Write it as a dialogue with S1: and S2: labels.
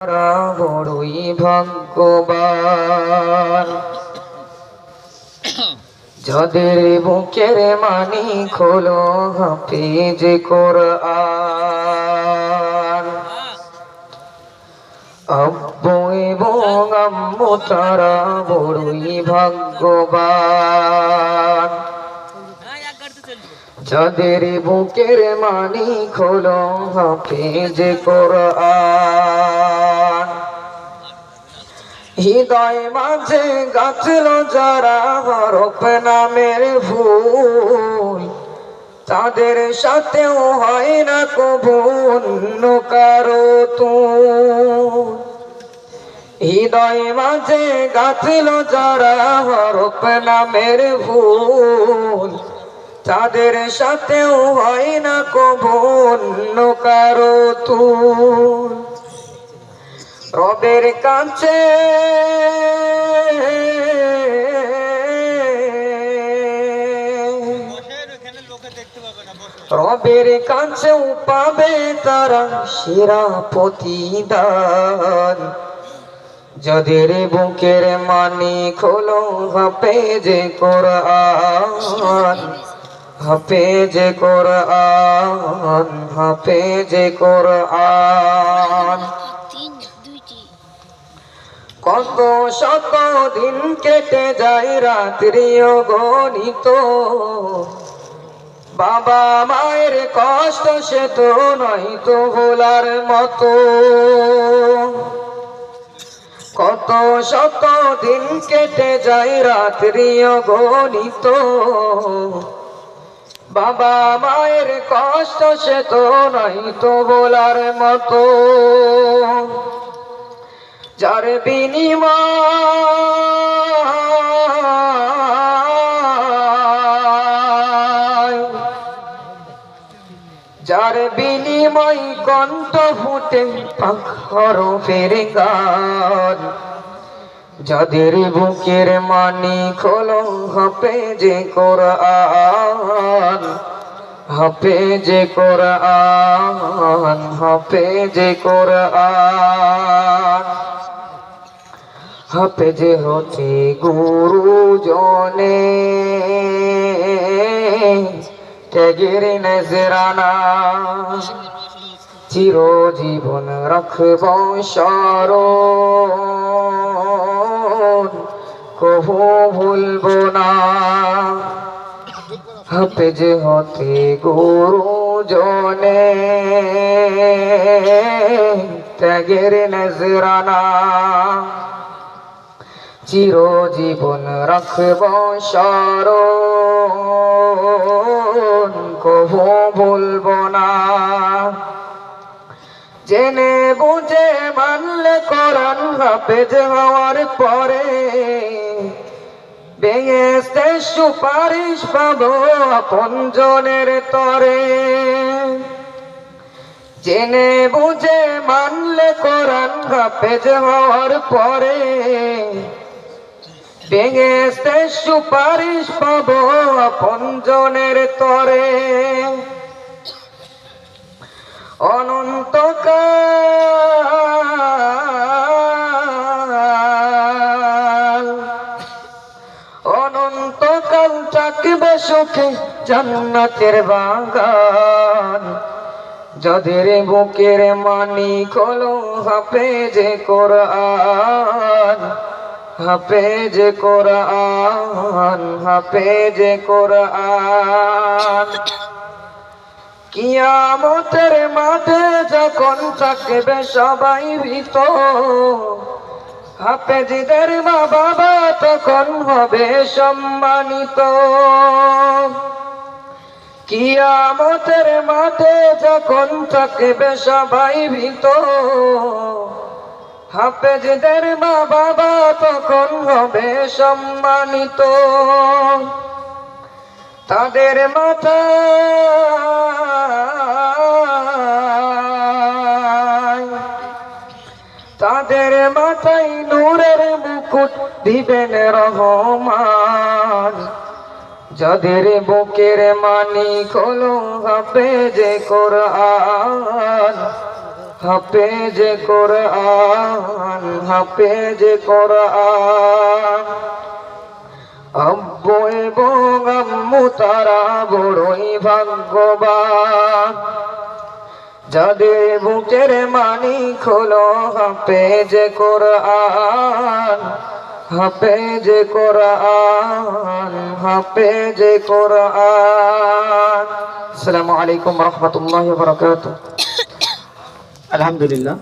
S1: তারা বড়ই ভাগ্যবান, যাদের বুকের মানিক হলো হাফেজ কোরআন। আব্বু এবং আম্মু তারা বড়ই ভাগ্যবান, যাদের বুকের মানিক হলো হাফেজ কোরআন। হৃদয় মাঝে গাছল যারা হরফ নামের ফুল, তাদের সাথেও হয় না কবু অন্য কারো তুল। হৃদয় মাঝে গাছল যারা হরফ নামের ফুল, তাদের সাথেও হয় না কবু অন্য কারো তুল। রবের কাছে রবের কাছেও পাবে তারা সেরা প্রতিদান, যাদের বুকের মানিক হলো হাফেজ কোরআন। হাফেজ কোরআন, হাফেজ কোরআন। কত শত দিন কেটে যায় রাত্রিও গণিত, বাবা মায়ের কষ্ট সে তো নয় তো ভোলার মতো। কত শত দিন কেটে যায় রাত্রিও গণিত, বাবা মায়ের কষ্ট সে তো নয় তো ভোলার মতো। যার বিনিময় কণ্ঠ ফুটে হরফের গান, যাদের বুকের মানিক হলো হাফেজ কোরআন। হাফেজ কোরআন, হাফেজ কোরআন। হাফেজ হতে গুরুজনে ত্যাগের নজরানা, চিরজীবন রাখব স্মরণ, কবু ভুলব না। হাফেজ হতে গুরুজনে ত্যাগের নজরানা, চিরজীবন রাখব স্মরণ, কবু ভুলব না। জেনে বুঝে মানলে কোরআন হাফেজ হওয়ার পরে, বেহেশতে সুপারিশ পাবো আপনজনের তরে। জেনে বুঝে মানলে কোরআন হাফেজ হওয়ার পরে, বেহেশতে সুপারিশ পাবো আপনজনের তরে। অনন্তকাল থাকবে সুখে জান্নাতের বাগান, যাদের বুকের মানিক হলো হাফেজ কোরআন। হাফেজ কোরআন, হাফেজ কোরআন। কিয়ামতের মাঠে যখন থাকবে সবাই ভীত, হাফেজদের মা বাবা তখন হবে সম্মানিত। কিয়ামতের মাঠে যখন থাকবে সবাই ভীত, হাফেজদের মা বাবা তখন হবে সম্মানিত। তাদের মাথায় নূরের মুকুট দিবেন রহমান, যাদের বুকের মানিক হলো হাফেজ কোরআন। হাফেজ কোরআন, হাফেজ কোরআন। আব্বু এবং আম্মু তারা বড়ই ভাগ্যবান, যাদের বুকের মানিক হলো হাফেজ কোরআন, হাফেজ কোরআন, হাফেজ কোরআন। আসসালামু আলাইকুম ওয়া রাহমাতুল্লাহি ওয়া বারাকাতুহু।
S2: আলহামদুলিল্লাহ।